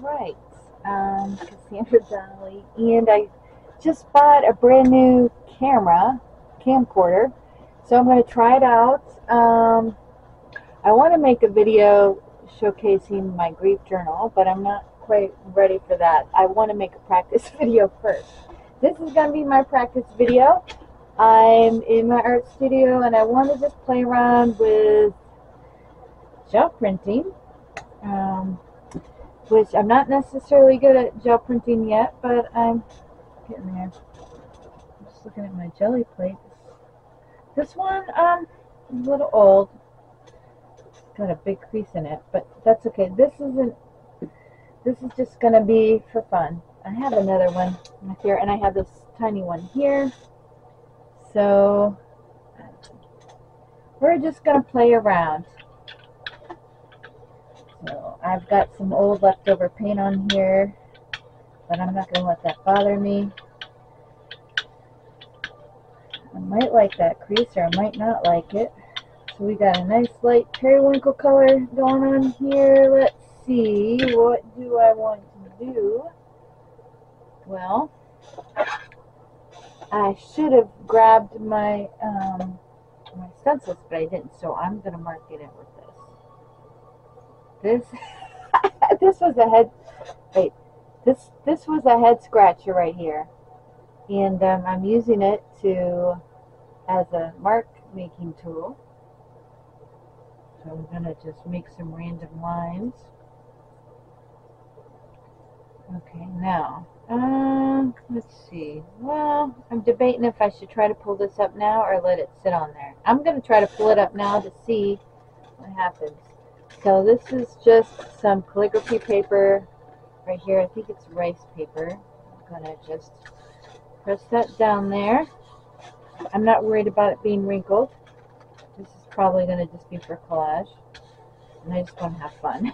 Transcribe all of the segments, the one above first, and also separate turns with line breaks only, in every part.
Alright, Cassandra Donnelly, and I just bought a brand new camcorder, so I'm going to try it out. I want to make a video showcasing my grief journal, but I'm not quite ready for that. I want to make a practice video first. This is going to be my practice video. I'm in my art studio, and I want to just play around with gel printing. Which I'm not necessarily good at gel printing yet, but I'm getting there. I'm just looking at my jelly plates. This one, is a little old. It's got a big crease in it, but that's okay. This is just gonna be for fun. I have another one here, and I have this tiny one here. So we're just gonna play around. So I've got some old leftover paint on here, but I'm not going to let that bother me. I might like that crease, or I might not like it. So we got a nice light periwinkle color going on here. Let's see, what do I want to do? Well, I should have grabbed my my stencils, but I didn't, so I'm going to mark it in with this. This was a head. Wait, this was a head scratcher right here, and I'm using it as a mark making tool. So I'm gonna just make some random lines. Okay, now let's see. Well, I'm debating if I should try to pull this up now or let it sit on there. I'm gonna try to pull it up now to see what happens. So this is just some calligraphy paper right here. I think it's rice paper. I'm going to just press that down there. I'm not worried about it being wrinkled. This is probably going to just be for collage. And I just want to have fun.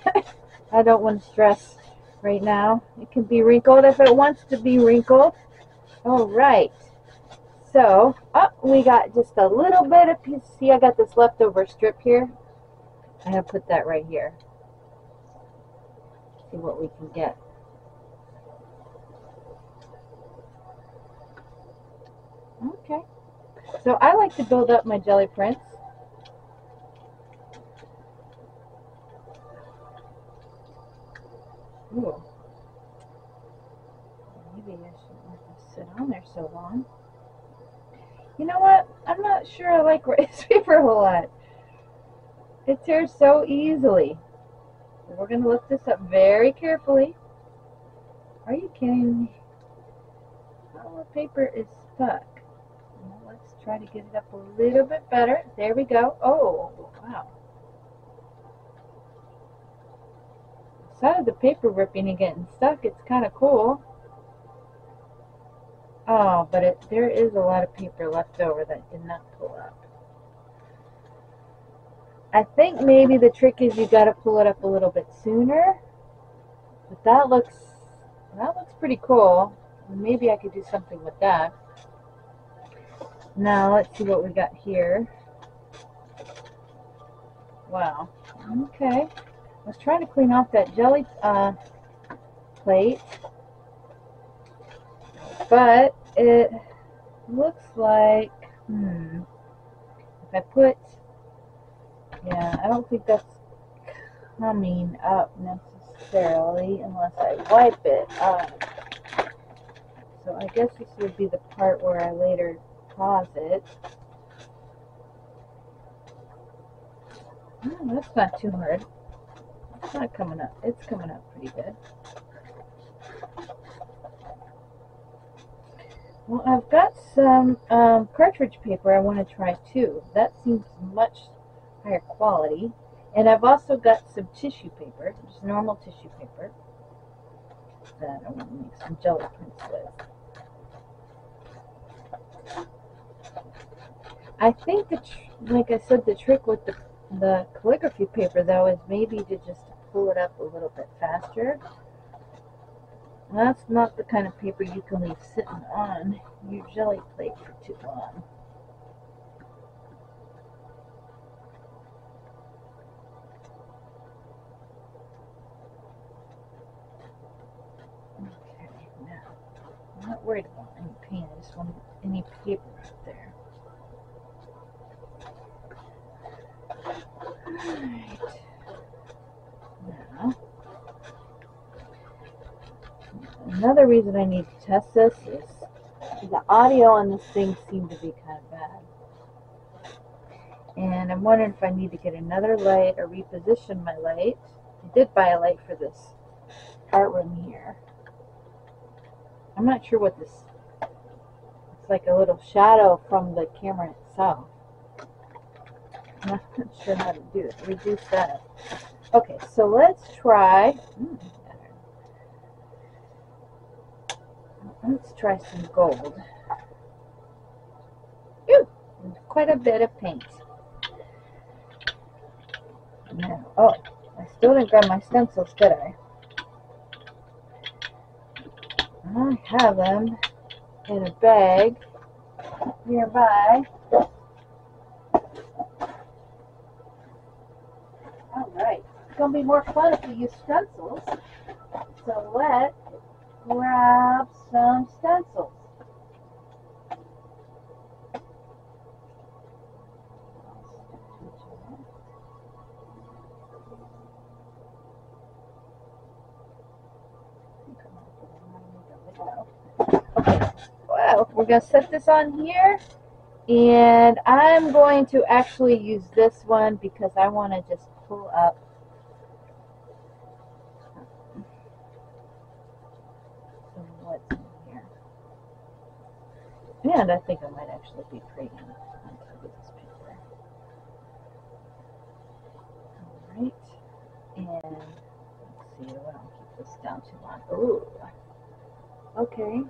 I don't want to stress right now. It can be wrinkled if it wants to be wrinkled. Alright. So, we got just a little bit of piece. See, I got this leftover strip here. I'm going to put that right here. See what we can get. Okay. So I like to build up my jelly prints. Ooh. Maybe I shouldn't let this sit on there so long. You know what? I'm not sure I like rice paper a whole lot. It tears so easily. We're going to lift this up very carefully. Are you kidding me? Oh, the paper is stuck. Well, let's try to get it up a little bit better. There we go. Oh, wow. The side of the paper ripping and getting stuck, it's kind of cool. Oh, but there is a lot of paper left over that did not pull up. I think maybe the trick is you got to pull it up a little bit sooner. But that looks pretty cool. Maybe I could do something with that. Now let's see what we got here. Wow. Okay. I was trying to clean off that jelly plate, but it looks like if I put, yeah, I don't think that's coming up necessarily unless I wipe it up. So I guess this would be the part where I later pause it. Oh, that's not too hard. It's not coming up. It's coming up pretty good. Well, I've got some cartridge paper I want to try too. That seems much higher quality. And I've also got some tissue paper, just normal tissue paper, that I want to make some jelly prints with. I think like I said, the trick with the calligraphy paper though is maybe to just pull it up a little bit faster. That's not the kind of paper you can leave sitting on your jelly plate for too long. worried about any paint. I just wanted any paper up there. Alright. Now, another reason I need to test this is the audio on this thing seemed to be kind of bad. And I'm wondering if I need to get another light or reposition my light. I did buy a light for this art room here. I'm not sure what this, it's like a little shadow from the camera itself. I'm not sure how to do it. Reduce that. Okay, so let's try, let's try some gold. Ooh, quite a bit of paint. Now, oh, I still didn't grab my stencils, did I? I have them in a bag nearby. Alright, it's going to be more fun if we use stencils. So let's grab some stencils. Okay, well, we're going to set this on here, and I'm going to actually use this one because I want to just pull up what's in here. And I think I might actually be pretty on top of this paper. Alright, and let's see, I won't keep this down too long. Ooh, okay.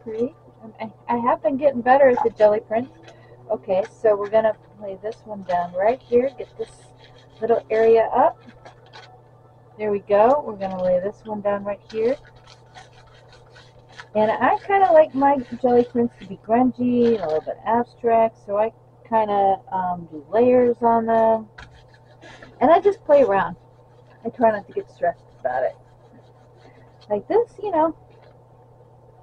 Pretty. I have been getting better at the jelly prints. Okay, so we're going to lay this one down right here. Get this little area up. There we go. We're going to lay this one down right here. And I kind of like my jelly prints to be grungy and a little bit abstract, so I kind of do layers on them. And I just play around. I try not to get stressed about it. Like this, you know.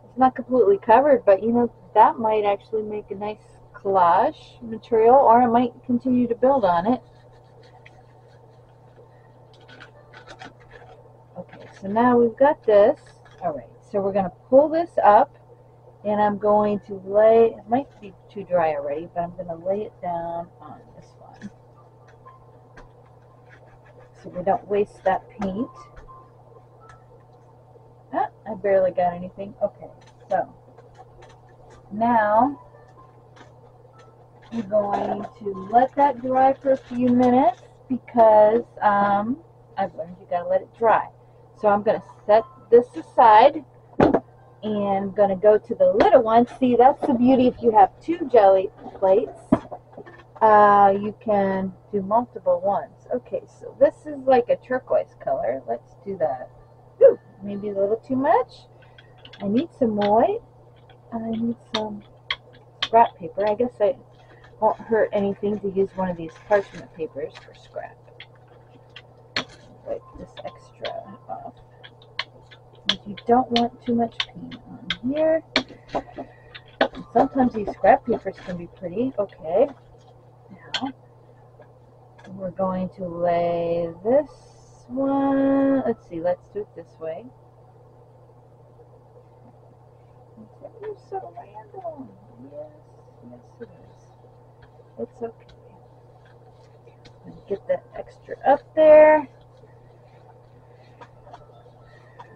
It's not completely covered, but you know, that might actually make a nice collage material, or I might continue to build on it. Okay, so now we've got this. Alright, so we're going to pull this up, and I'm going to lay, it might be too dry already, but I'm going to lay it down on this one, so we don't waste that paint. Ah, I barely got anything. Okay, so now I'm going to let that dry for a few minutes because I've learned you gotta let it dry. So I'm gonna set this aside and I'm gonna go to the little one. See, that's the beauty if you have two jelly plates. You can do multiple ones. Okay, so this is like a turquoise color. Let's do that. Ooh, maybe a little too much. I need some white. I need some scrap paper. I guess it won't hurt anything to use one of these parchment papers for scrap. Wipe this extra off. And you don't want too much paint on here. And sometimes these scrap papers can be pretty. Okay. Now we're going to lay this one. Let's see. Let's do it this way. You're so random. Yes, it is. It's okay. And get that extra up there.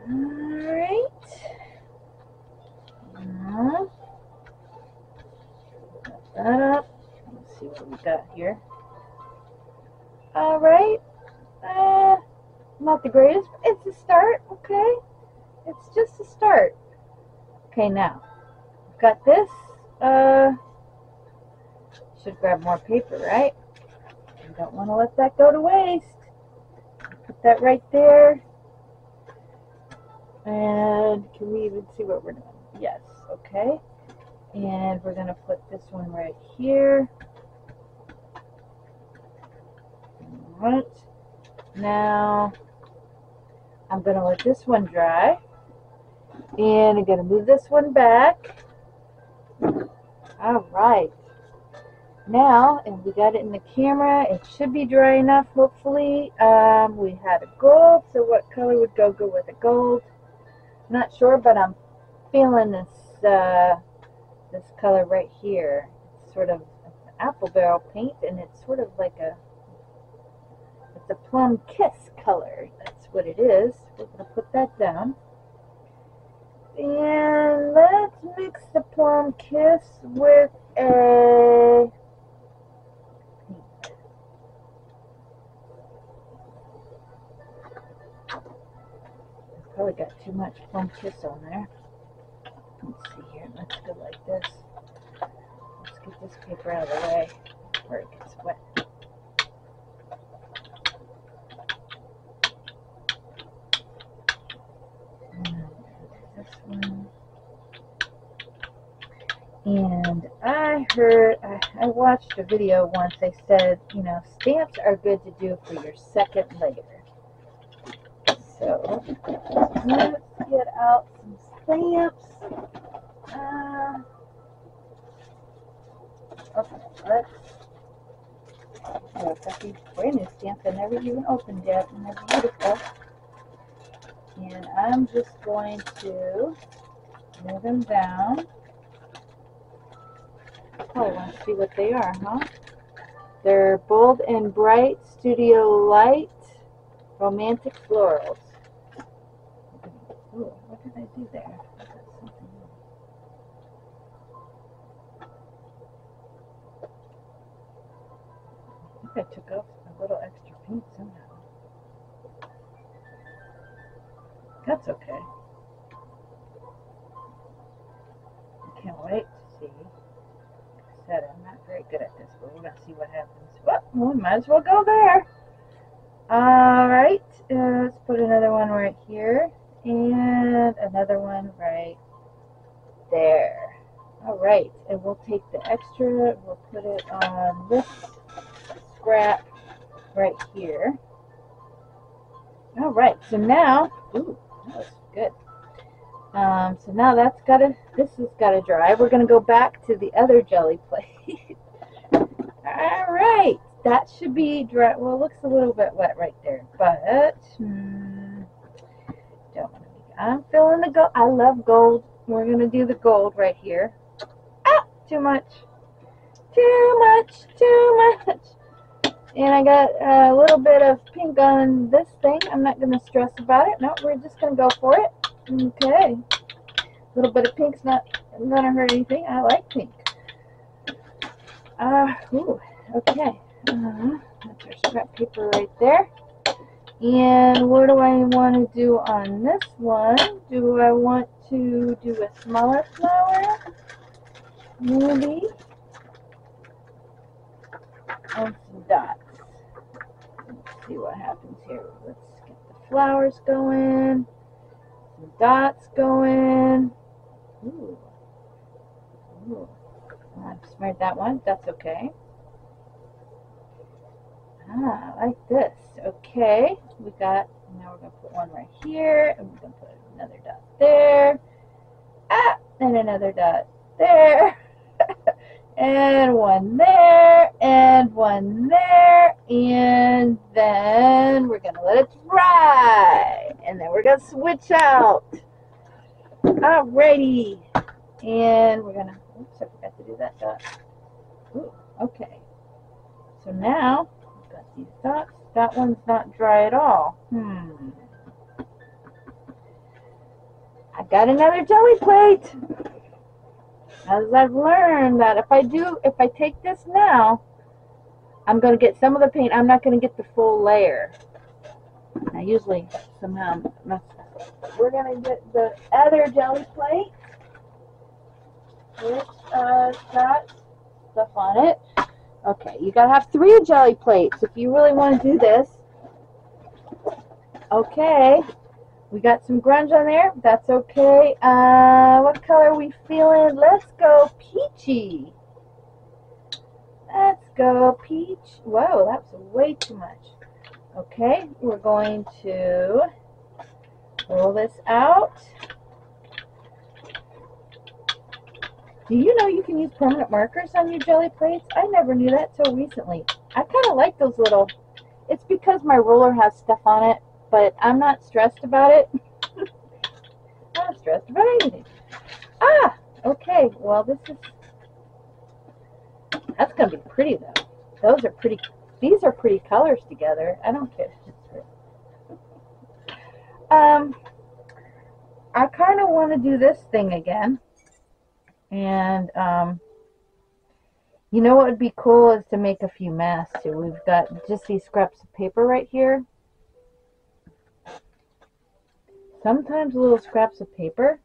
Alright. Got that up. Let's see what we got here. Alright. Not the greatest, but it's a start, okay? It's just a start. Okay, now, I've got this. Should grab more paper, right? You don't want to let that go to waste. Put that right there. And can we even see what we're doing? Yes, okay. And we're going to put this one right here. Alright. Now, I'm going to let this one dry. And I'm going to move this one back. All right. Now, and we got it in the camera, it should be dry enough, hopefully. We had a gold, so what color would go good with a gold? Not sure, but I'm feeling this this color right here. It's sort of apple barrel paint, and it's sort of like it's a plum kiss color. That's what it is. We're going to put that down. And let's mix the plum kiss with a probably got too much plum kiss on there. Let's see here. Let's go like this. Let's get this paper out of the way before it gets wet. This one. And I watched a video once. They said, you know, stamps are good to do for your second layer. So let's get out some stamps. Okay, let's. I've got these brand new stamps I never even opened yet, and they're beautiful. And I'm just going to move them down. Oh, I want to see what they are, huh? They're Bold and Bright Studio Light Romantic Florals. Ooh, what did I do there? I think I took off a little extra paint somehow. That's okay. I can't wait to see. Like I said, I'm not very good at this, but we're going to see what happens. Well, we might as well go there. Alright, let's put another one right here. And another one right there. Alright, and we'll take the extra, we'll put it on this scrap right here. Alright, so now, ooh, that was good. So now this has got to dry. We're going to go back to the other jelly plate. Alright, that should be dry. Well, it looks a little bit wet right there, but don't want to be. I'm feeling the gold. I love gold. We're going to do the gold right here. Ah, too much. Too much, too much. And I got a little bit of pink on this thing. I'm not going to stress about it. No, we're just going to go for it. Okay. A little bit of pink's not going to hurt anything. I like pink. Ooh, okay. That's our scrap paper right there. And what do I want to do on this one? Do I want to do a smaller flower? Maybe. And some dots. Let's see what happens here. Let's get the flowers going. Some dots going. Ooh. Ooh. I've smeared that one. That's okay. I like this. Okay. We got, now we're going to put one right here. And we're going to put another dot there. And another dot there. And one there. And one there. And then we're going to let it dry. And then we're going to switch out. Alrighty. And we're going to, oops, I forgot to do that dot. Ooh, okay. So now, we've got these dots. That one's not dry at all. I got another jelly plate. As I've learned that if I take this now, I'm going to get some of the paint. I'm not going to get the full layer. I usually somehow mess this up. We're going to get the other jelly plate, which got stuff on it. Okay, you got to have 3 jelly plates if you really want to do this. Okay, we got some grunge on there. That's okay. What color are we feeling? Let's go peachy. Let's go peach. Whoa, that was way too much. Okay, we're going to roll this out. Do you know you can use permanent markers on your jelly plates? I never knew that till recently. I kind of like those little, it's because my ruler has stuff on it, but I'm not stressed about it. I'm not stressed about anything. Ah, okay, well that's going to be pretty though. Those are pretty, these are pretty colors together. I don't care. I kind of want to do this thing again. And, you know what would be cool is to make a few masks too. We've got just these scraps of paper right here. Sometimes little scraps of paper.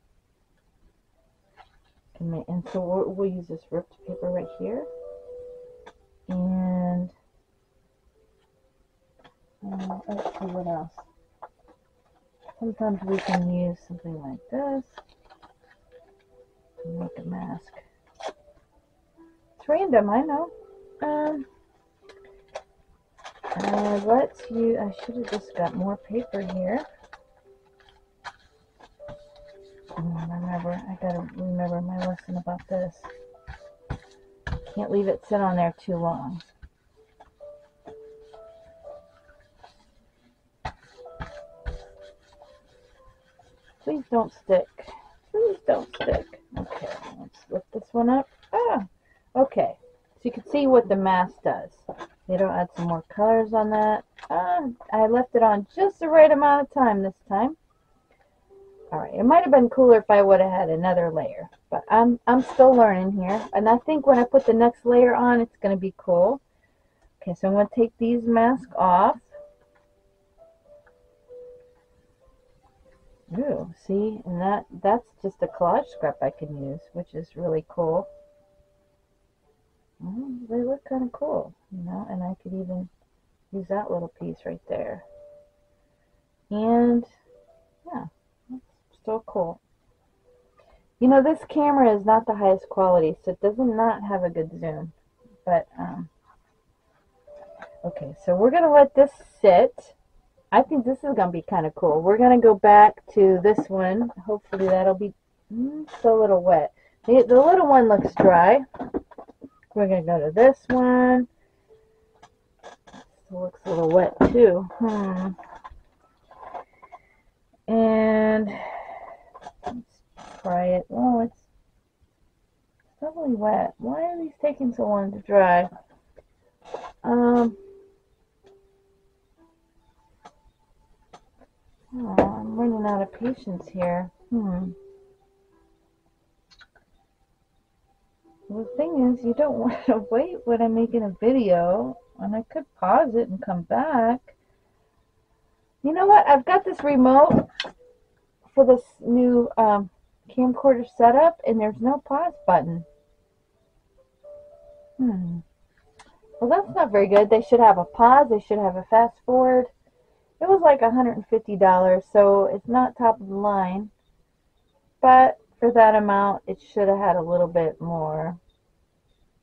And so we'll use this ripped paper right here. And let's see what else. Sometimes we can use something like this to make a mask. It's random, I know. Let's use, I should have just got more paper here. Remember, I gotta remember my lesson about this. Can't leave it sit on there too long. Please don't stick. Please don't stick. Okay, let's lift this one up. Ah, okay. So you can see what the mask does. Maybe I'll add some more colors on that. I left it on just the right amount of time this time. Alright, it might have been cooler if I would have had another layer. But I'm still learning here. And I think when I put the next layer on, it's going to be cool. Okay, so I'm going to take these masks off. Ooh, see, and that's just a collage scrap I can use, which is really cool. They look kind of cool, you know, and I could even use that little piece right there. And yeah, it's still cool. You know, this camera is not the highest quality, so it does not have a good zoom. But okay, so we're gonna let this sit. I think this is going to be kind of cool. We're going to go back to this one. Hopefully that'll be still a little wet. The little one looks dry. We're going to go to this one. It looks a little wet too. And let's try it. Oh, it's definitely wet. Why are these taking so long to dry? Oh, I'm running out of patience here. The thing is, you don't want to wait when I'm making a video, and I could pause it and come back. You know what? I've got this remote for this new camcorder setup, and there's no pause button. Well, that's not very good. They should have a pause. They should have a fast forward. It was like $150, so it's not top of the line. But for that amount, it should have had a little bit more.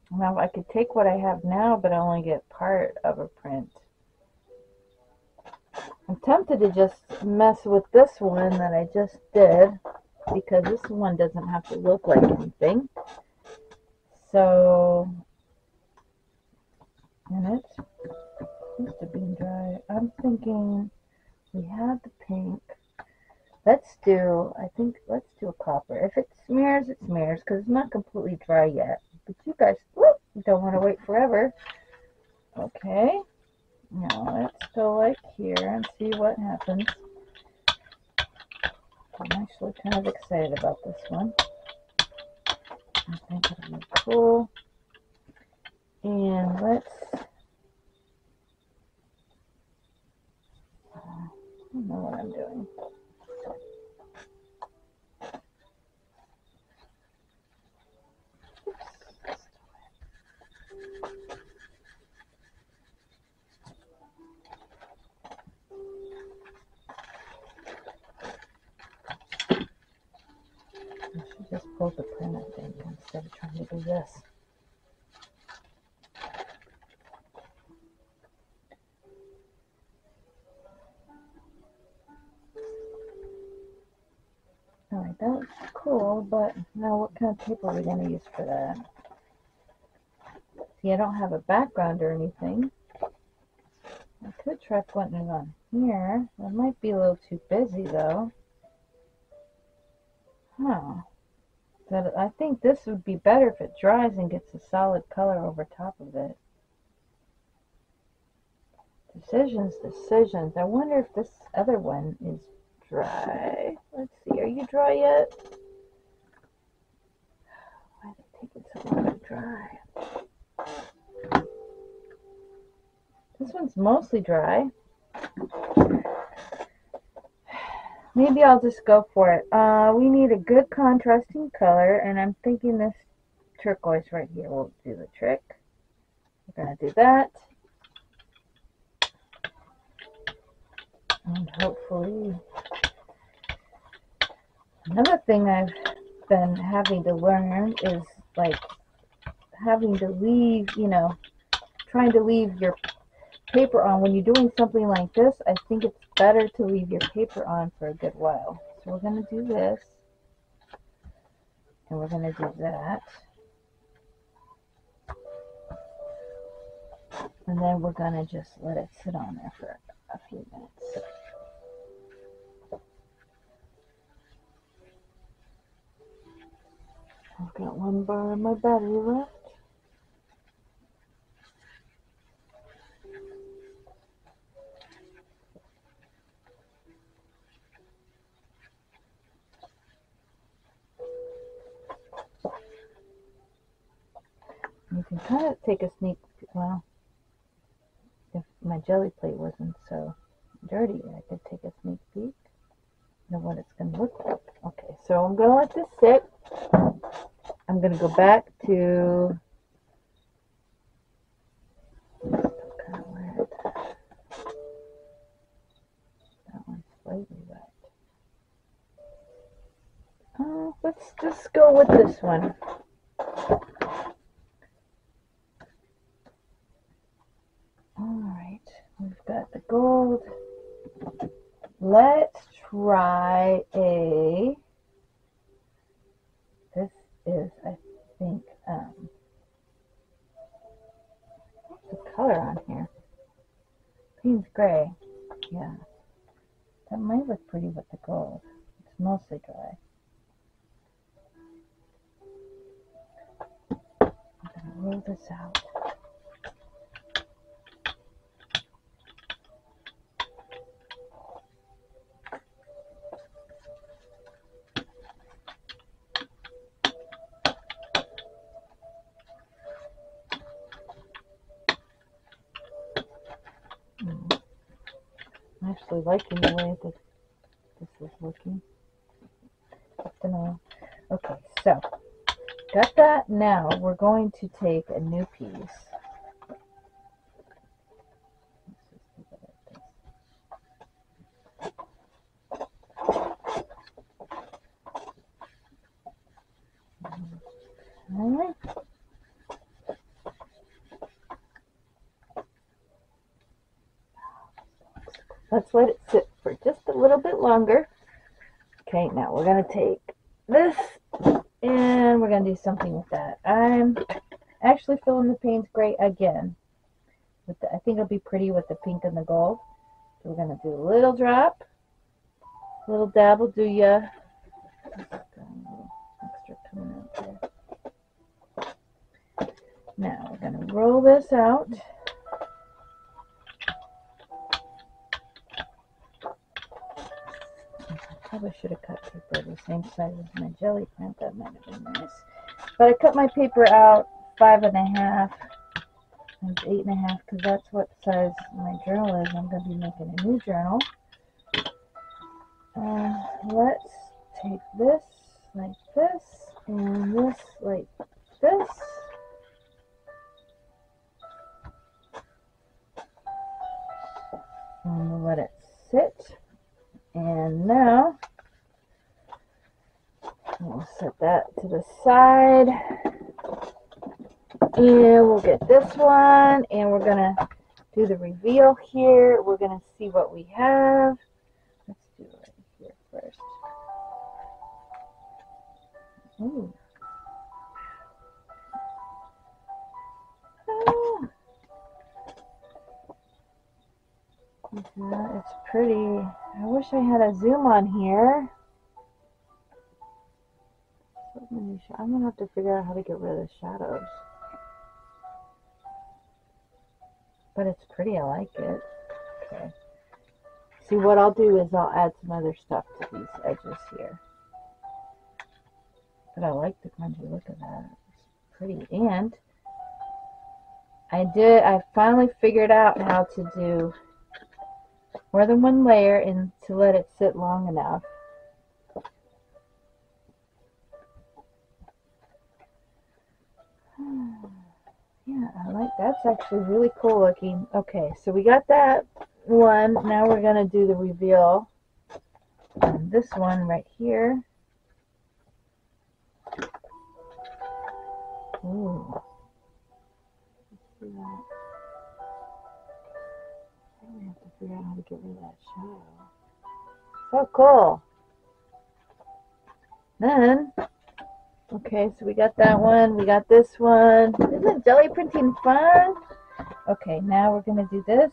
Now, I could take what I have now, but I only get part of a print. I'm tempted to just mess with this one that I just did, because this one doesn't have to look like anything. So, and it's supposed to be dry. I'm thinking we have the pink. Let's do a copper. If it smears, it smears, because it's not completely dry yet. But you guys don't want to wait forever. Okay. Now let's go like here and see what happens. I'm actually kind of excited about this one. I think it'll be cool. And let's, I don't know what I'm doing. I should just pull the print, I think, instead of trying to do this. Alright, that was cool, but now what kind of paper are we going to use for that? See, I don't have a background or anything. I could try putting it on here. That might be a little too busy though. Huh. But I think this would be better if it dries and gets a solid color over top of it. Decisions, decisions. I wonder if this other one is dry. Let's see, are you dry yet? Why is it taking so long to dry? This one's mostly dry. Maybe I'll just go for it. We need a good contrasting color, and I'm thinking this turquoise right here will do the trick. We're going to do that. And hopefully, another thing I've been having to learn is like having to leave, you know, trying to leave your paper on. When you're doing something like this, I think it's better to leave your paper on for a good while. So we're going to do this, and we're going to do that. And then we're going to just let it sit on there for a few minutes. I've got one bar of my battery left. You can kind of take a sneak, well, if my jelly plate wasn't so dirty, I could take a sneak peek of what it's going to look like. Okay, so I'm going to let this sit. I'm going to go back to, kind of weird. That one's slightly wet. Let's just go with this one. Alright, we've got the gold. Let's try a, this is, I think, what's the color on here? Payne's gray. Yeah, that might look pretty with the gold. It's mostly dry. I'm going to roll this out. I'm actually liking the way that this is looking. Okay, so got that. Now we're going to take a new piece. Alright. Let's let it sit for just a little bit longer. Okay, now we're going to take this and we're going to do something with that. I'm actually filling the Payne's gray again. I think it'll be pretty with the pink and the gold. So we're going to do a little drop, a little dab will do ya. Got a little extra coming out there. Now we're going to roll this out. Probably should have cut paper the same size as my jelly print. That might have been nice. But I cut my paper out 5.5 and 8.5 because that's what size my journal is. I'm going to be making a new journal. Let's take this like this and this like this. And we'll let it sit. And now we'll set that to the side. And we'll get this one. And we're going to do the reveal here. We're going to see what we have. Let's do it right here first. Ooh. Ah. Yeah, it's pretty. I wish I had a zoom on here. I'm gonna have to figure out how to get rid of the shadows. But it's pretty, I like it. Okay. See, what I'll do is I'll add some other stuff to these edges here. But I like the grungy look of that. It's pretty. And I finally figured out how to do more than one layer and to let it sit long enough. Yeah, I like that's actually really cool looking. Okay, so we got that one. Now we're gonna do the reveal on this one right here. Ooh. See that? I really have to figure out how to get rid of that shadow. So cool. Then, okay, so we got that one. We got this one. Isn't jelly printing fun? Okay, now we're gonna do this.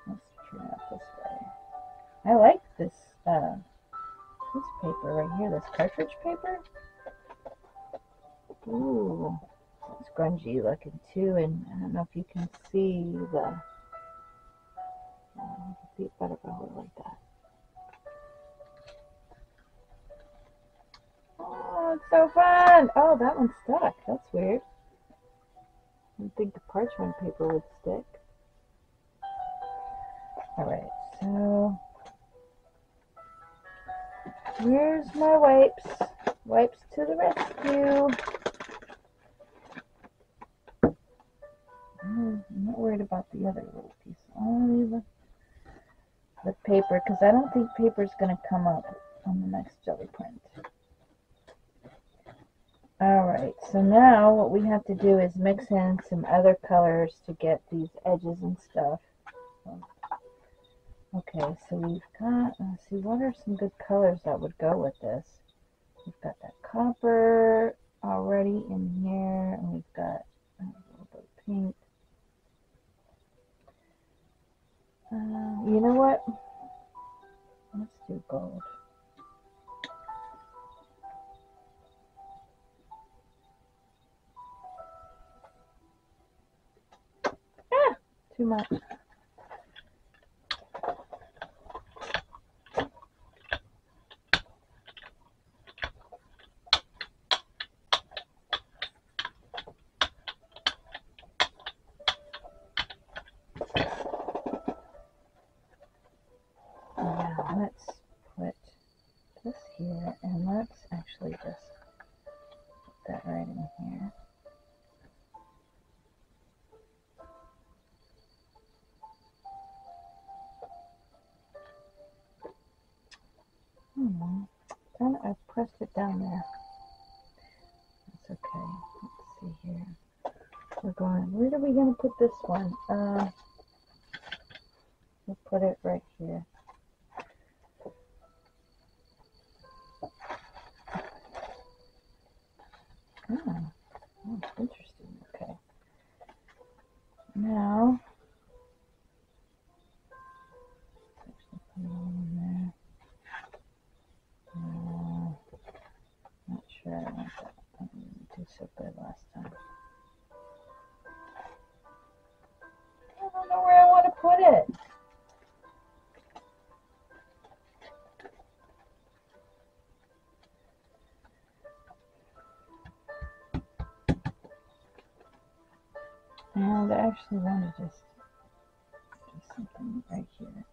Let's turn it out this way. I like this paper right here. This cartridge paper. Ooh, it's grungy looking too, and I don't know if you can see the. You can see it better if I hold it like that. Oh, it's so fun! Oh, that one stuck. That's weird. I didn't think the parchment paper would stick. Alright, so here's my wipes. Wipes to the rescue. I'm not worried about the other little piece. Only the paper, because I don't think paper is going to come up on the next jelly print. Alright, so now what we have to do is mix in some other colors to get these edges and stuff. Okay, so we've got, let's see, what are some good colors that would go with this? We've got that copper already in here, and we've got a little bit of pink. You know what? Let's do gold. Ah, too much. Now let's put this here, and let's actually just put that right in here. Darn it, I pressed it down there. That's okay. Let's see here. We're going, where are we going to put this one? We'll put it right here. Oh, interesting. Okay. Now, actually put it all in there. Not sure I want that. I didn't do so good last time. I don't know where I want to put it. And I actually want to just do something right here.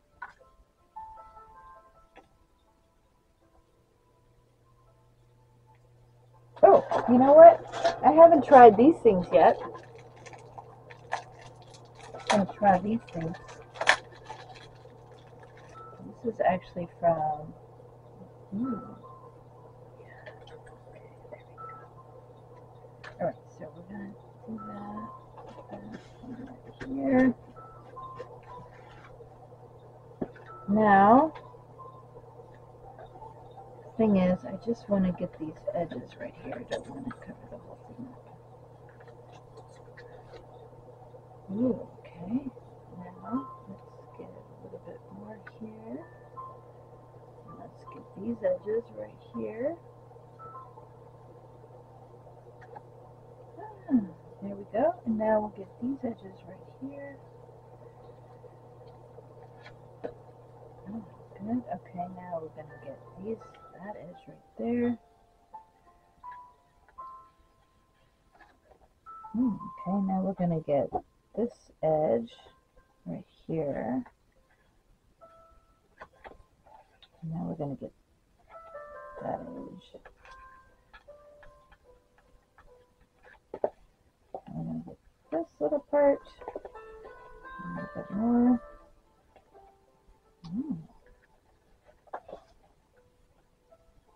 Oh, you know what? I haven't tried these things yet. I'm going to try these things. This is actually from... Alright, so we're going to do that. Here. Now, thing is, I just want to get these edges right here. I don't want to cover the whole thing up. Ooh, okay. Now, let's get a little bit more here. And let's get these edges right here. There we go. And now we'll get these edges right here. Oh, good. Okay, now we're going to get that edge right there. Okay, now we're going to get this edge right here. And now we're going to get that edge. And we're going to get this little part. A little bit more.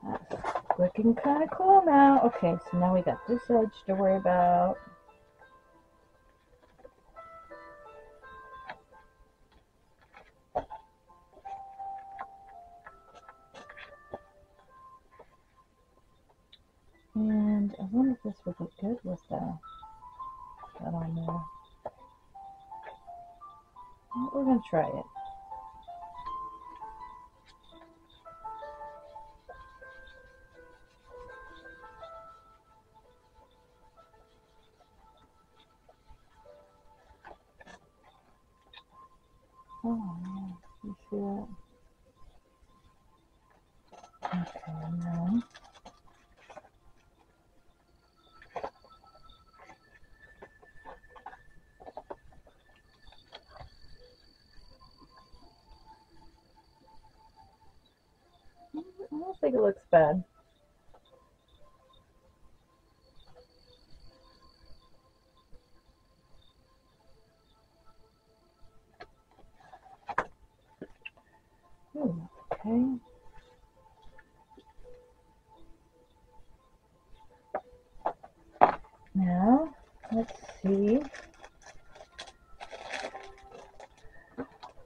That's looking kind of cool now. Okay, so now we got this edge to worry about. And I wonder if this would look good with that on there. Well, we're going to try it. Oh, yeah. You see that? Okay, now. I don't think it looks bad. Ooh, okay. Now, let's see.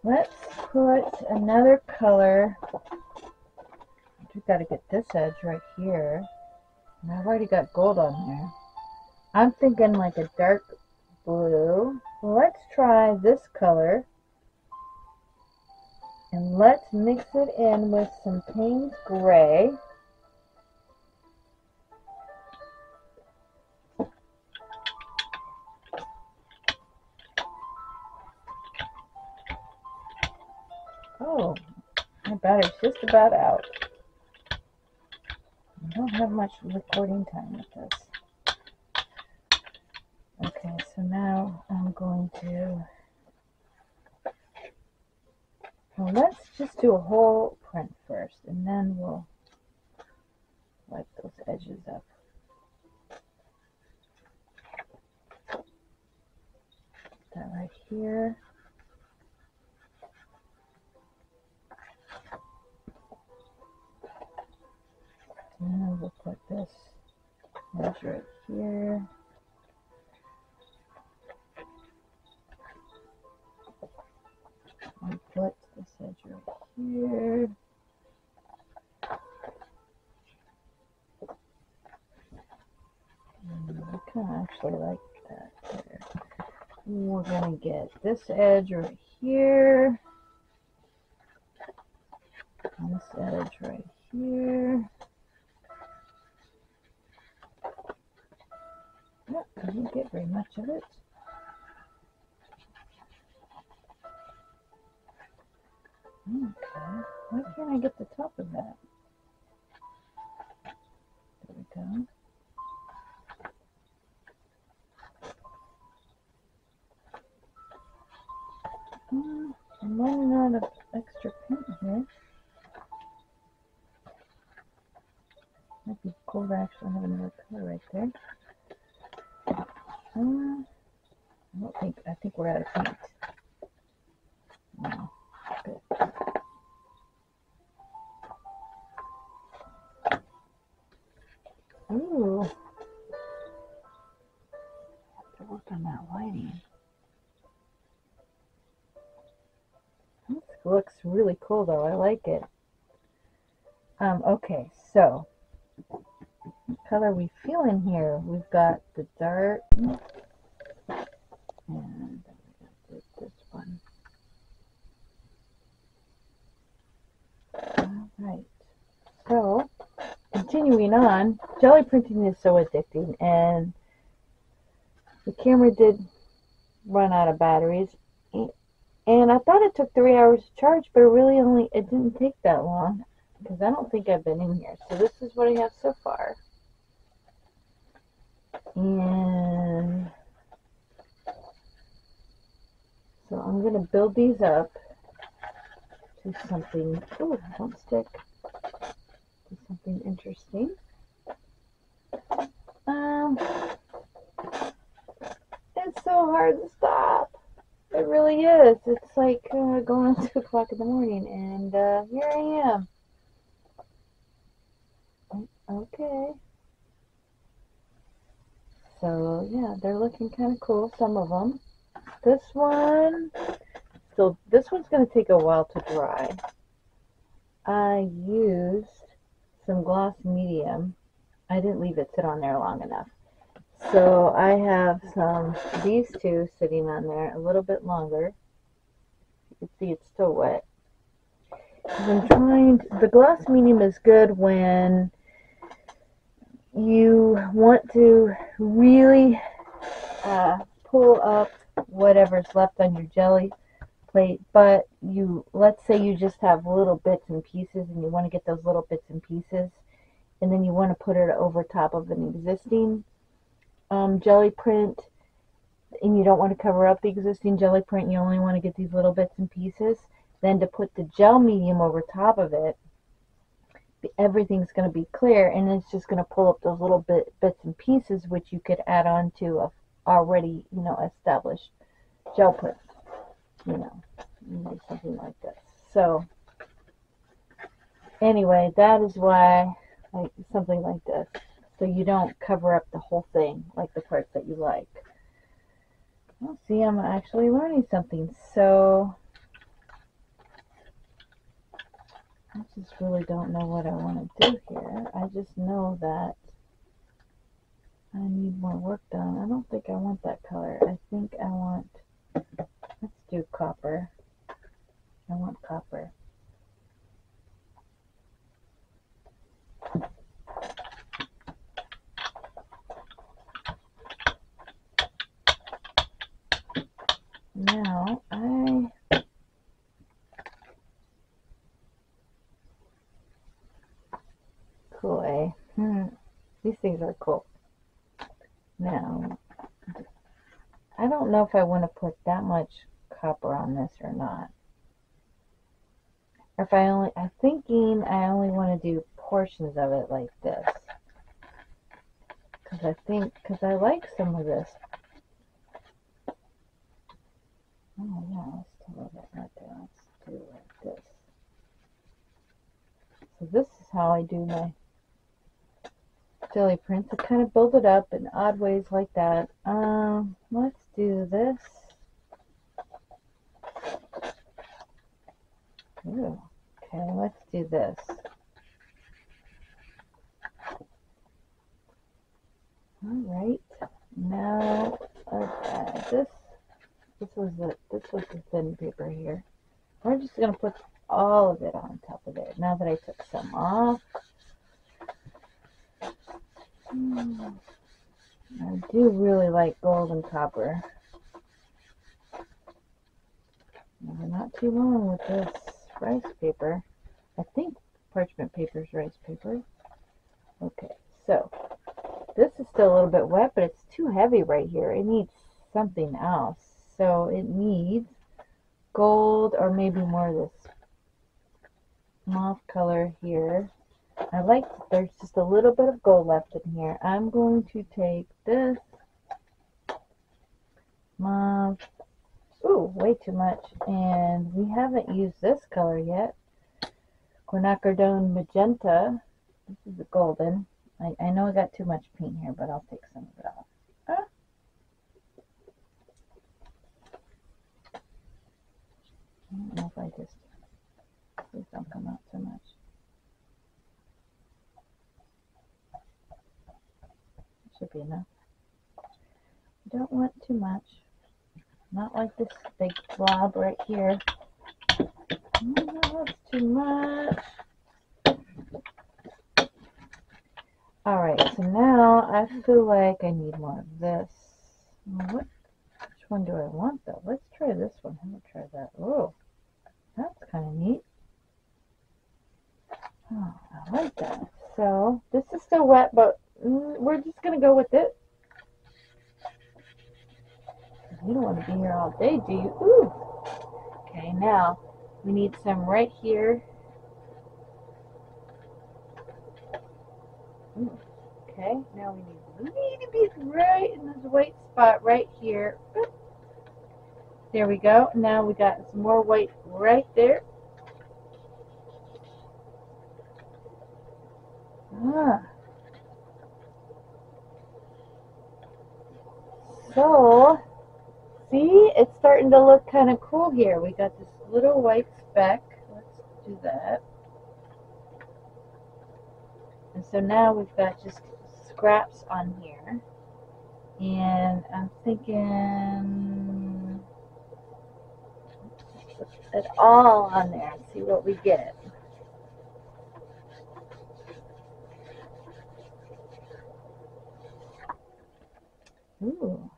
Let's put another color. We've got to get this edge right here. And I've already got gold on there. I'm thinking like a dark blue. Let's try this color. And let's mix it in with some Payne's Gray. Oh, my battery's just about out. I don't have much recording time with this. Okay, so now I'm going to... Well, let's just do a whole print first, and then we'll wipe those edges up. Put that right here. And then we'll put this edge right here. And put this edge right here. I kind of actually like that there. And we're going to get this edge right here. And this edge right here. Yep, I didn't get very much of it. Okay, why can't I get the top of that? There we go. I'm running out of extra paint here. Might be cool to actually have another color right there. I think we're out of paint. No, good. Ooh. I have to work on that lighting. This looks really cool though. I like it. Okay, So, what color we feeling here? We've got the dark, and this one. All right. So, continuing on, jelly printing is so addicting, and the camera did run out of batteries, and I thought it took 3 hours to charge, but it didn't take that long, because I don't think I've been in here. So this is what I have so far, and so I'm going to build these up to something, oh, don't stick, to something interesting. It's so hard to stop. It really is. It's like going on 2 o'clock in the morning, and here I am. Okay. So yeah, they're looking kind of cool, some of them. This one's going to take a while to dry. I used some gloss medium. I didn't leave it sit on there long enough. So I have these two sitting on there a little bit longer. You can see it's still wet. The gloss medium is good when you want to really pull up whatever's left on your jelly plate, but let's say you just have little bits and pieces, and you want to get those little bits and pieces, and then you want to put it over top of an existing jelly print, and you don't want to cover up the existing jelly print, you only want to get these little bits and pieces, then to put the gel medium over top of it, everything's going to be clear, and it's just going to pull up those little bits and pieces, which you could add on to a already established gel print, something like this. So anyway, that is why something like this, so you don't cover up the whole thing, like the parts that you like. Well, see, I'm actually learning something. So I just really don't know what I want to do here. I just know that I need more work done. I don't think I want that color. I think I want, let's do copper. I want copper. Now cool, eh? These things are cool. Now, I don't know if I want to put that much copper on this or not. Or if I'm thinking I only want to do portions of it like this. Because I like some of this. Oh yeah, let's do it right there. Let's do it like this. So this is how I do my jelly prints. I kind of build it up in odd ways like that. Let's do this. Ooh, okay, let's do this. Alright, now this was the thin paper here. We're just gonna put all of it on top of there. Now that I took some off. I do really like gold and copper. We're not too long with this rice paper. I think parchment paper is rice paper. Okay, so this is still a little bit wet, but it's too heavy right here. It needs something else. So it needs gold, or maybe more of this mauve color here. There's just a little bit of gold left in here. I'm going to take this mauve. Ooh, way too much. And we haven't used this color yet. Quinacridone magenta. This is the golden. I know I got too much paint here, but I'll take some of it off. I don't know if please don't come out too much. should be enough. Don't want too much. Not like this big blob right here. No, that's too much. Alright, so now I feel like I need more of this. Which one do I want though? Let's try this one. I'm going to try that. Oh, that's kind of neat. Oh, I like that. So, this is still wet, but we're just going to go with it. You don't want to be here all day, do you? Ooh. Okay, now we need some right here. Ooh. Okay, now we need a little bit right in this white spot right here. Oop. There we go. Now we got some more white right there. So, see, it's starting to look kind of cool here. We got this little white speck. Let's do that. And so now we've got just scraps on here. And I'm thinking, put it all on there and see what we get. Ooh.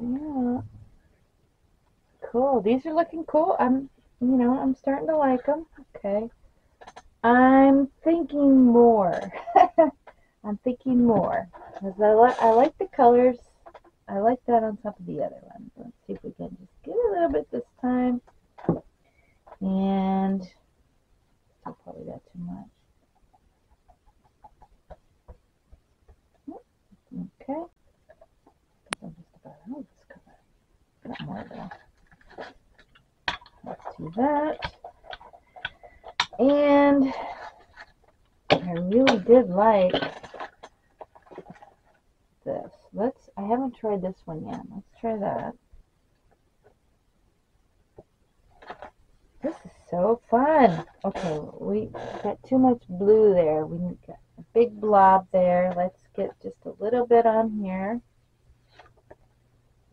Yeah. Cool. These are looking cool. I'm starting to like them. Okay. I'm thinking more. I'm thinking more. Because I like the colors. I like that on top of the other one. Let's see if we can just get a little bit this time. And I probably got too much. Okay. I'm just about out of this color. Got more though. Let's do that. And I really did like this. I haven't tried this one yet. Let's try that. This is so fun. Okay, we got too much blue there. We got a big blob there. Let's get just a little bit on here.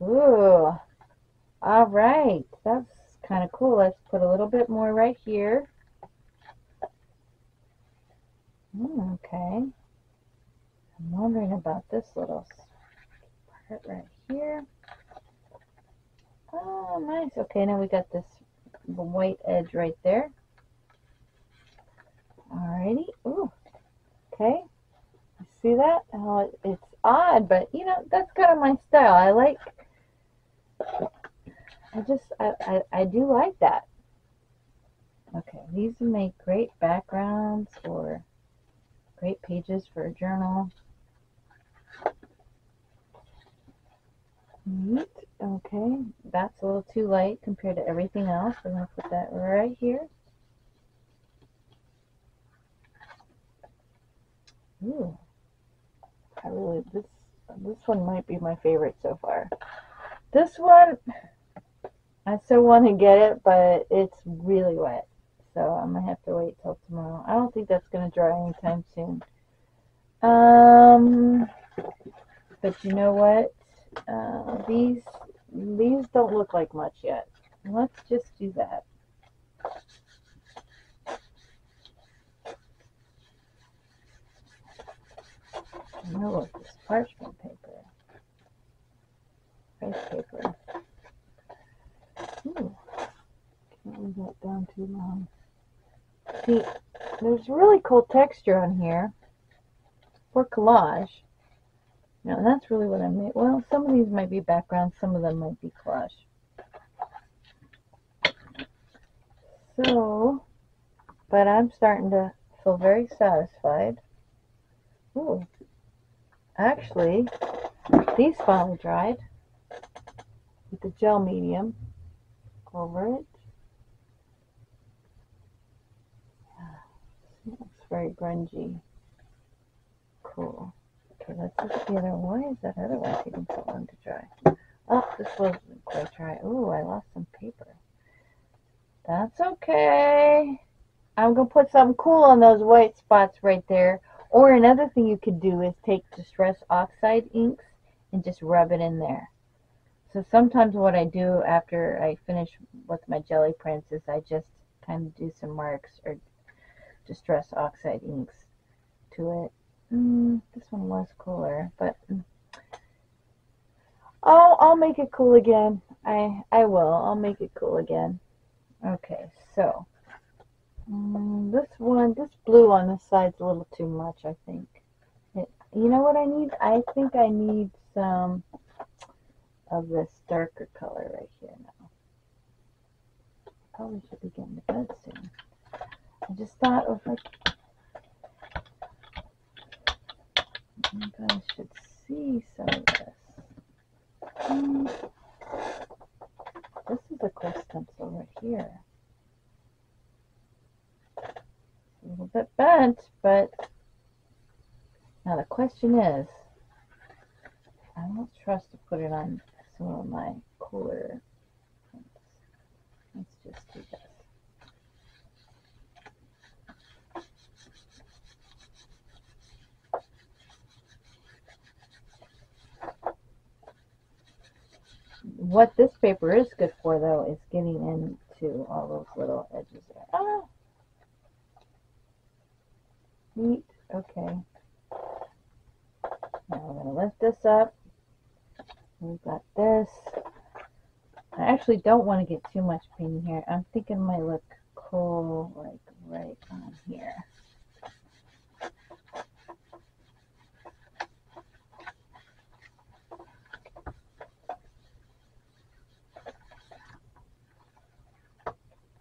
Ooh. All right. That's kind of cool. Let's put a little bit more right here. Okay. I'm wondering about this little part right here. Oh, nice. Okay, now we got this white edge right there. Alrighty. Ooh. Okay. You see that? Oh, it's odd, but that's kind of my style. I do like that. Okay, these would make great backgrounds or great pages for a journal. Neat. Okay, that's a little too light compared to everything else. We're going to put that right here. Ooh. This one might be my favorite so far. This one, I still want to get it, but it's really wet. So I'm going to have to wait till tomorrow. I don't think that's going to dry anytime soon. But you know what? These don't look like much yet. Let's just do that. No, this parchment paper. Rice paper. Ooh. Can't leave that down too long. See, there's really cool texture on here for collage. Now that's really what I made. Well, some of these might be background, some of them might be collage. So, but I'm starting to feel very satisfied. Ooh. Actually, these finally dried with the gel medium over it. It looks very grungy. Cool. Okay, let's look at the other one. Why is that other one taking so long to dry? Oh, this wasn't quite dry. Ooh, I lost some paper. That's okay. I'm going to put something cool on those white spots right there. Or another thing you could do is take Distress Oxide inks and just rub it in there. So sometimes what I do after I finish with my jelly prints is I just kind of do some marks or Distress Oxide inks to it. This one was cooler, but I'll make it cool again. I will. I'll make it cool again. Okay, so this blue on this side's a little too much, I think. You know what I need? I think I need some of this darker color right here now. Probably should be getting to bed soon. I just thought if you guys should see some of this. This is a cool stencil right here. A little bit bent, but now the question is, I don't trust to put it on some of my cooler prints. Let's just do this. What this paper is good for, though, is getting into all those little edges there. Ah! Neat. Okay. Now we're going to lift this up. We've got this. I actually don't want to get too much paint in here. I'm thinking it might look cool, like right on here.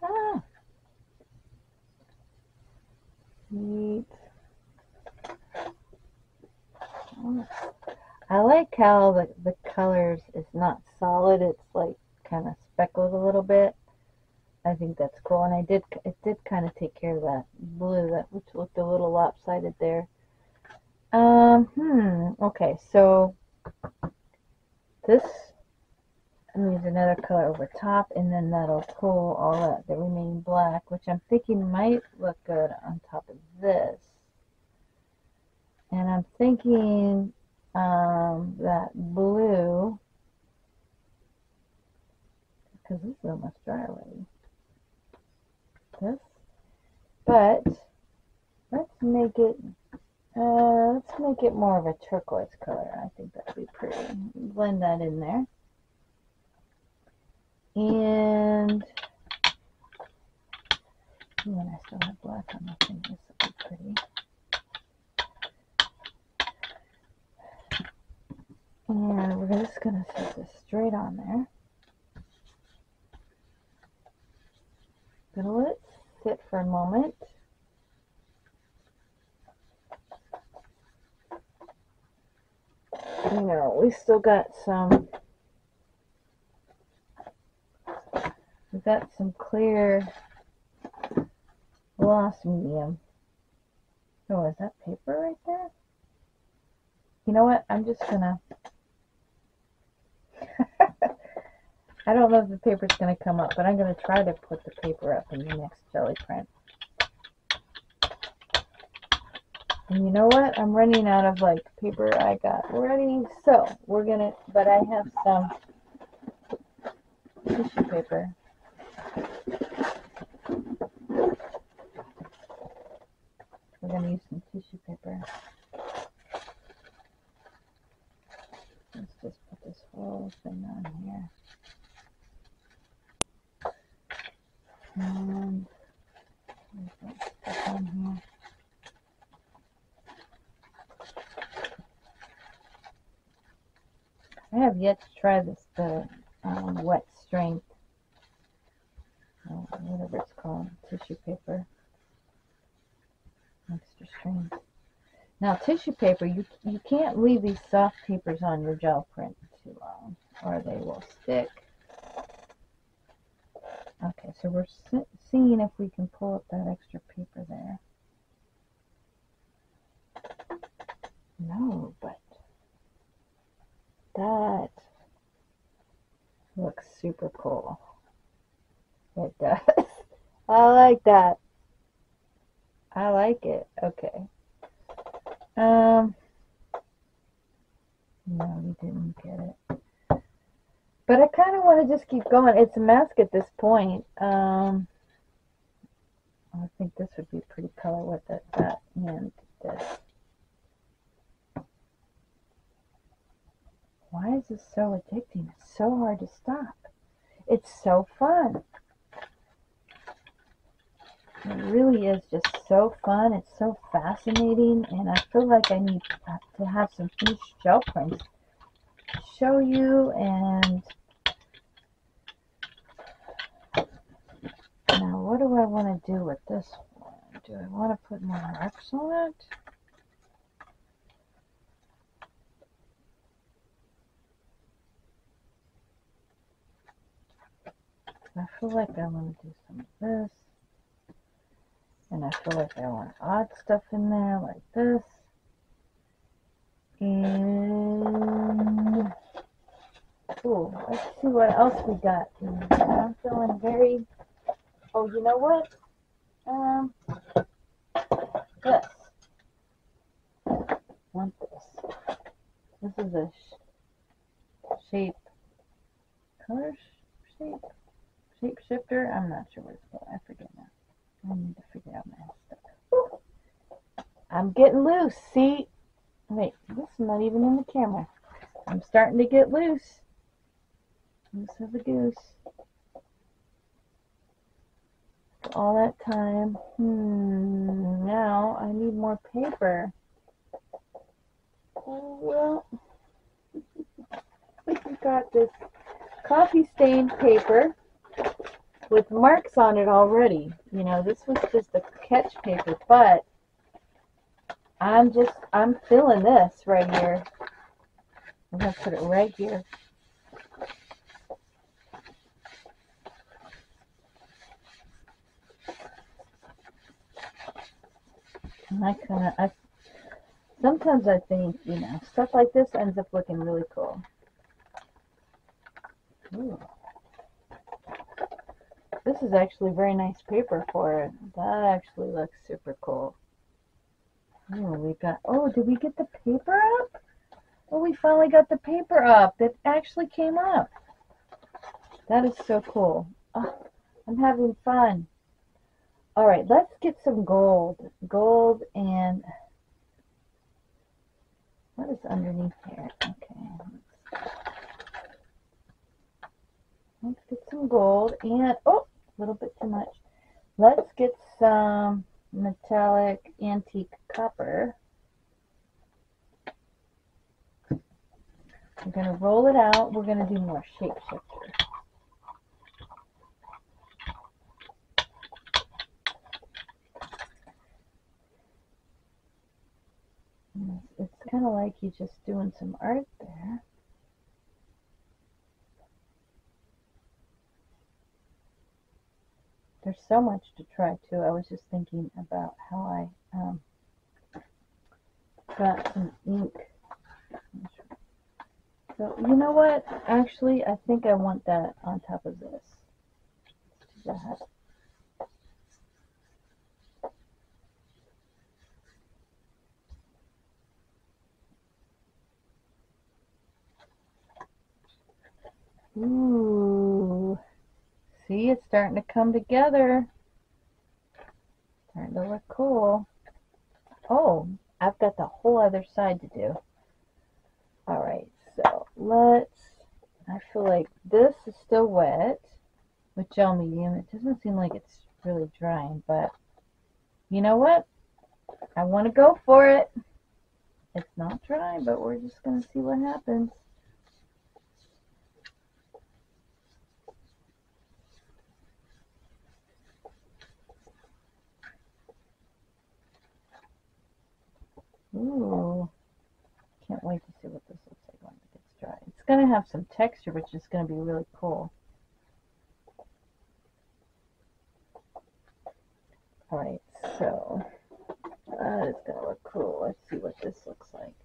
Ah! Neat. I like how the colors is not solid. It's like kind of speckled a little bit. I think that's cool, and it did kind of take care of that blue which looked a little lopsided there. Okay, so this needs another color over top, and then that'll pull all the remaining black, which I'm thinking might look good on top of this. And I'm thinking that blue, because this is almost dry already. This, but let's make it more of a turquoise color. I think that'd be pretty. Blend that in there. And when I still have black on my fingers, that'd be pretty. And we're just gonna set this straight on there. Gonna let it sit for a moment. You know, we still got some. We've got some clear gloss medium. Oh, is that paper right there? You know what? I'm just gonna. I don't know if the paper's gonna come up, but I'm gonna try to put the paper up in the next jelly print. And you know what? I'm running out of like paper I got ready, so we're gonna. But I have some tissue paper. We're gonna use some tissue paper. Let's just put this whole thing on here. And stuff on here. I have yet to try the wet strength, whatever it's called, tissue paper, extra strength. Now, tissue paper, you can't leave these soft papers on your gel print too long, or they will stick. Okay, so we're seeing if we can pull up that extra paper there. No, but that looks super cool. It does. I like that. I like it. Okay. No, we didn't get it. But I kind of want to just keep going. It's a mask at this point. I think this would be a pretty color with it, that and this. Why is this so addicting? It's so hard to stop. It's so fun. It really is just so fun. It's so fascinating, and I feel like I need to have some finished gel prints to show you. And now, what do I want to do with this one? Do I want to put more marks on it? I feel like I want to do some of this. And I feel like I want odd stuff in there like this. And ooh, let's see what else we got. I'm feeling very, oh, you know what? This. I want this. This is a shape, color shape shifter. I'm not sure what it's called. I forget now. I need to figure out my stuff. I'm getting loose. See? Wait, this is not even in the camera. I'm starting to get loose. Loose as a goose. All that time. Now I need more paper. Oh, well, we got this coffee stained paper with marks on it already. You know, this was just a sketch paper, but I'm feeling this right here. I'm gonna put it right here. And sometimes I think, you know, stuff like this ends up looking really cool. Ooh. This is actually very nice paper for it. That actually looks super cool. Oh, did we get the paper up? Oh, we finally got the paper up. That actually came up. That is so cool. Oh, I'm having fun. All right, let's get some gold. Gold and what is underneath here? Okay. Let's get some gold and, oh, a little bit too much. Let's get some metallic antique copper. We're going to roll it out. We're going to do more shapeshifter. It's kind of like you're just doing some art there. There's so much to try too. I was just thinking about how I got some ink. So you know what? Actually, I think I want that on top of this. That. Ooh. See, it's starting to come together. Starting to look cool. Oh, I've got the whole other side to do. Alright, so I feel like this is still wet with gel medium. It doesn't seem like it's really drying, but you know what? I want to go for it. It's not dry, but we're just going to see what happens. Ooh, can't wait to see what this looks like when it gets dry. It's going to have some texture, which is going to be really cool. Alright, so that is going to look cool. Let's see what this looks like.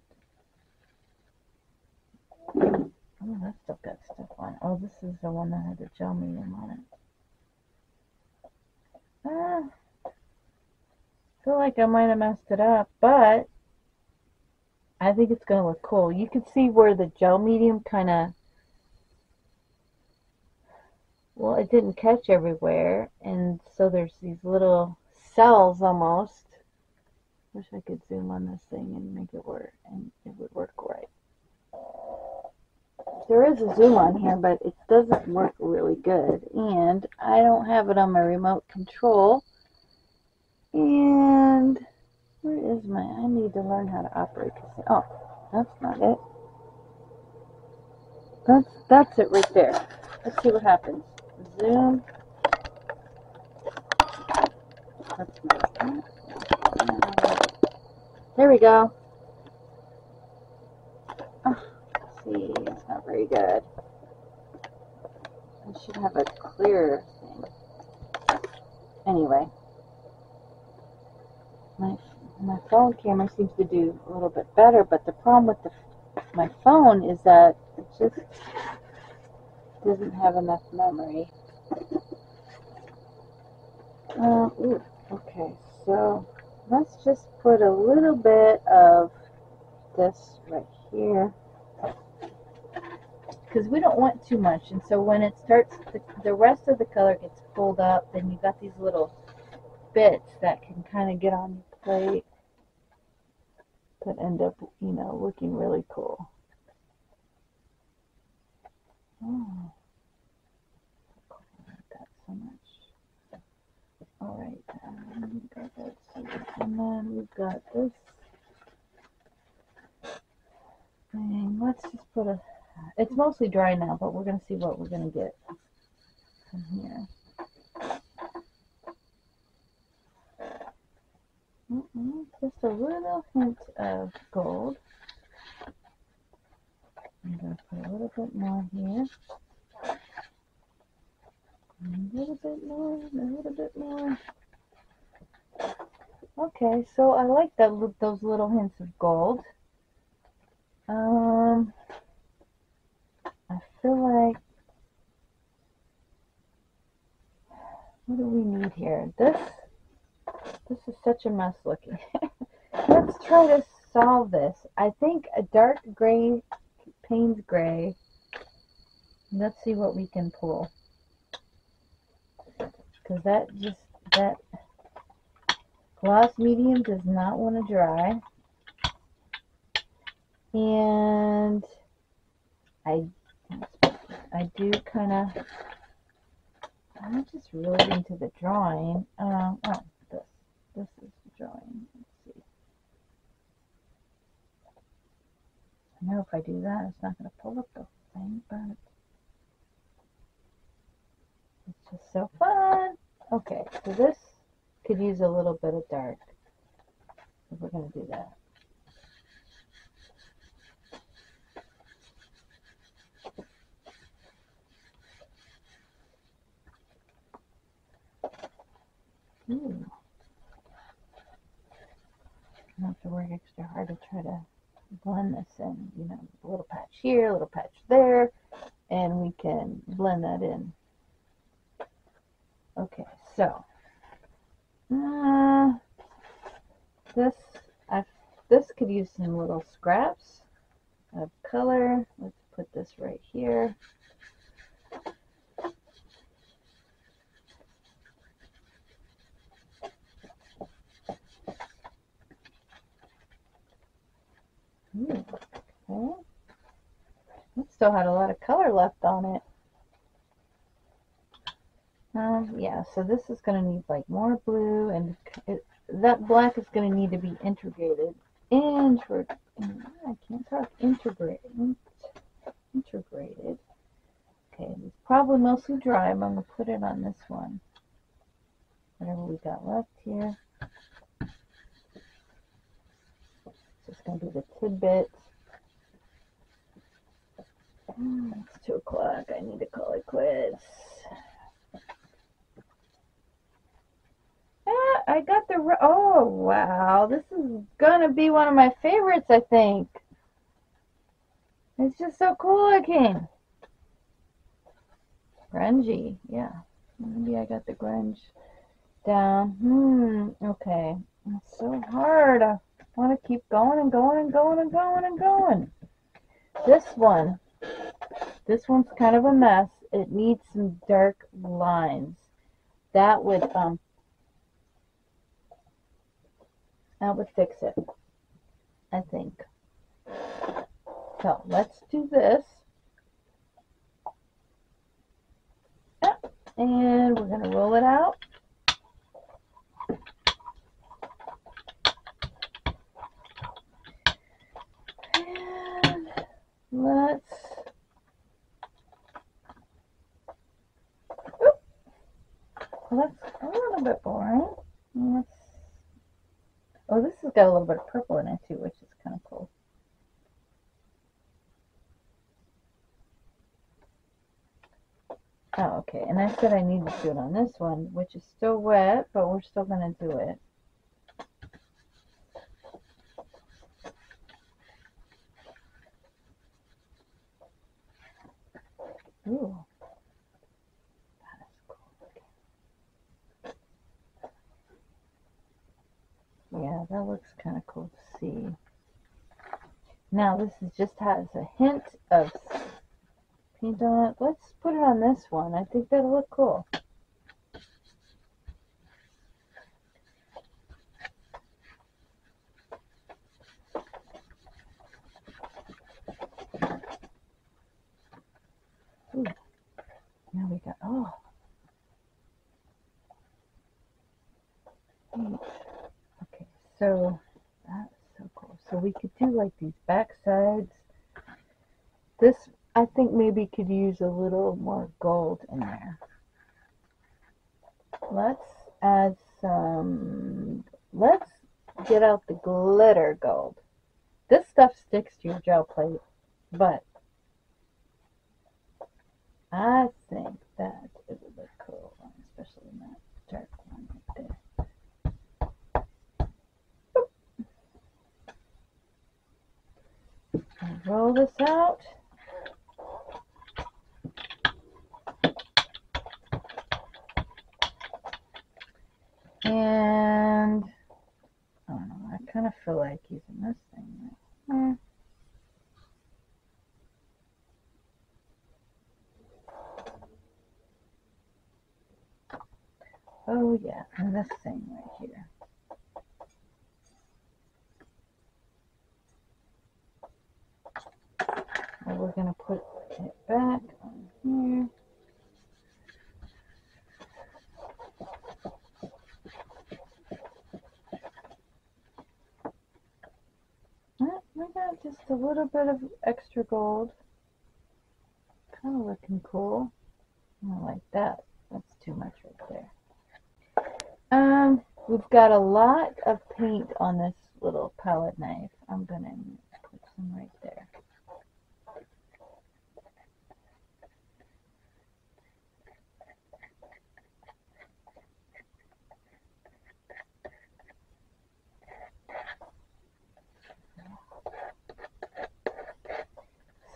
Oh, that's still got stuff on it. Oh, this is the one that had the gel medium on it. feel like I might have messed it up, but I think it's going to look cool. You can see where the gel medium kind of, well, it didn't catch everywhere, and so there's these little cells almost. Wish I could zoom on this thing and make it work, and it would work right. There is a zoom on here, but it doesn't work really good, and I don't have it on my remote control. And where is my, I need to learn how to operate this. Oh, that's not it. That's it right there. Let's see what happens. Zoom. That's not it. There we go. Oh, see, it's not very good. I should have a clearer thing. Anyway, my phone camera seems to do a little bit better, but the problem with my phone is that it just doesn't have enough memory. Ooh, okay, so let's just put a little bit of this right here, because we don't want too much, and so when it starts, the rest of the color gets pulled up, then you got these little bits that can kind of get on your plate that end up, you know, looking really cool. Oh, I like that so much. Alright, we've got that, and then we've got this thing. Let's just put a, it's mostly dry now, but we're going to see what we're going to get from here. Just a little hint of gold. I'm going to put a little bit more here. A little bit more, a little bit more. Okay, so I like that, those little hints of gold. I feel like, what do we need here? This is such a mess looking. Let's try to solve this. I think a dark gray, Payne's gray. Let's see what we can pull. Because that gloss medium does not want to dry. And I do kind of, I'm just really into the drawing. Oh, this is the drawing. Let's see. I know if I do that, it's not going to pull up the thing, but it's just so fun. Okay, so this could use a little bit of dark. So we're going to do that. Ooh. I have to work extra hard to try to blend this in. You know, a little patch here, a little patch there, and we can blend that in. Okay, so this could use some little scraps of color. Let's put this right here. Ooh, okay. It still had a lot of color left on it. Yeah, so this is going to need like more blue, and that black is going to need to be integrated. I can't talk. Integrated. Okay, it's probably mostly dry. I'm going to put it on this one. Whatever we got left here. It's going to be the tidbits. It's 2 o'clock. I need to call it quits. I got the, oh wow, this is gonna be one of my favorites, I think. It's just so cool looking. Grungy, yeah. Maybe I got the grunge down. Okay. It's so hard. I want to keep going and going and going and going and going. This one's kind of a mess. It needs some dark lines. That would fix it, I think. So let's do this. And we're going to roll it out. And that's a little bit boring. Oh, this has got a little bit of purple in it too, which is kind of cool. Oh, okay. And I said I need to do it on this one, which is still wet, but we're still going to do it. Ooh. That is cool. Yeah, that looks kind of cool to see. Now this just has a hint of paint on it. Let's put it on this one. I think that'll look cool. Ooh. Now we got, oh. Okay, so that's so cool. So we could do like these back sides. This, I think, maybe could use a little more gold in there. Let's add some, let's get out the glitter gold. This stuff sticks to your gel plate, but I think that it would look cool, especially in that dark one right there. I'll roll this out. And I don't know, I kind of feel like using this thing. Oh yeah, and this thing right here. And we're going to put it back on here. We got just a little bit of extra gold. Kind of looking cool. I like that. That's too much right there. We've got a lot of paint on this little palette knife. I'm going to put some right there.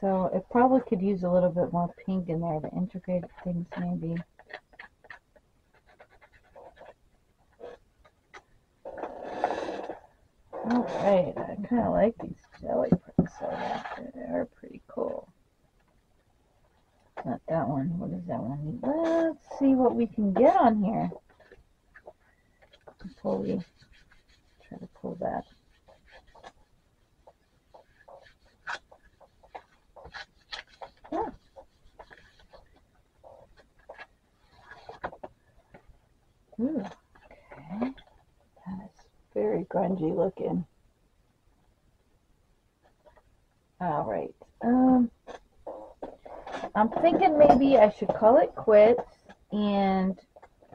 So it probably could use a little bit more pink in there to integrate things maybe. Alright, I kind of like these jelly prints. They're pretty cool. Not that one. What does that one need? Let's see what we can get on here before we try to pull that. Yeah. Ooh, okay. That is very grungy looking. All right. I'm thinking maybe I should call it quits and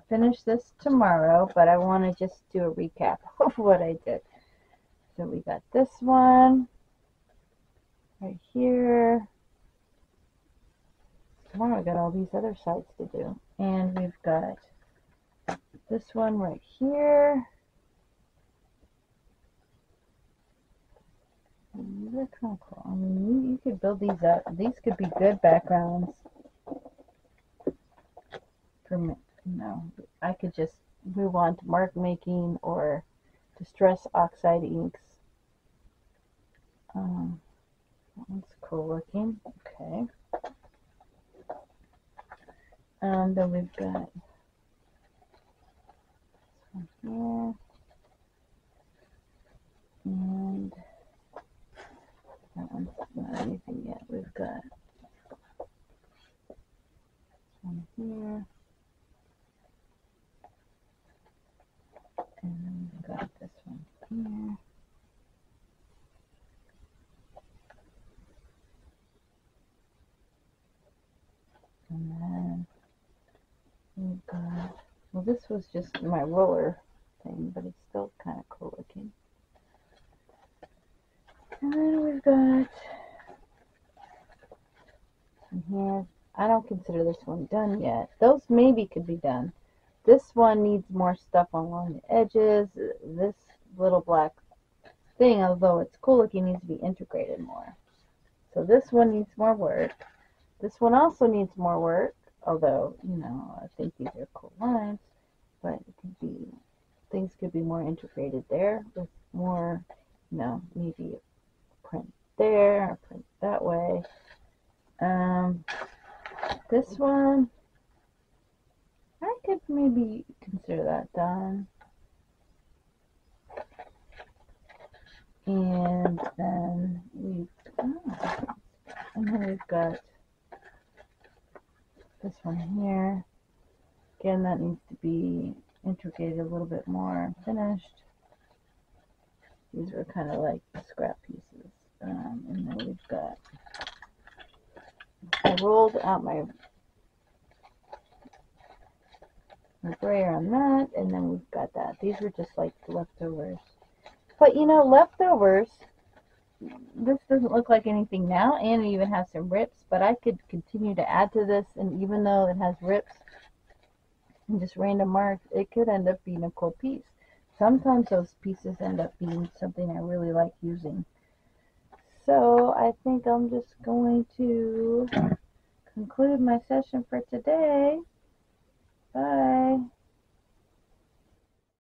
finish this tomorrow, but I want to just do a recap of what I did. So we got this one right here. Tomorrow I got all these other sides to do. And we've got this one right here. These are kind of cool. I mean, you could build these up. These could be good backgrounds. For me, I could just move on to mark making or Distress Oxide inks. That one's cool looking. Okay. Then we've got this one here. And that one's not anything yet. We've got this one here. And then we've got this one here. And then we've got, well, this was just my roller thing, but it's still kind of cool looking. And then we've got some here. I don't consider this one done yet. Those maybe could be done. This one needs more stuff along the edges. This little black thing, although it's cool looking, needs to be integrated more. So this one needs more work. This one also needs more work, although, you know, I think these are cool lines, but it could be, things could be more integrated there with more, you know, maybe a print there, a print that way. This one, I could maybe consider that done. And then we've got this one here. Again, that needs to be integrated a little bit more, finished. These are kind of like scrap pieces. And then we've got, I rolled out my brayer on that, and then we've got that. These were just like leftovers. But you know, leftovers, this doesn't look like anything now, and it even has some rips, but I could continue to add to this, and even though it has rips and just random marks, it could end up being a cool piece. Sometimes those pieces end up being something I really like using. So I think I'm just going to conclude my session for today. Bye.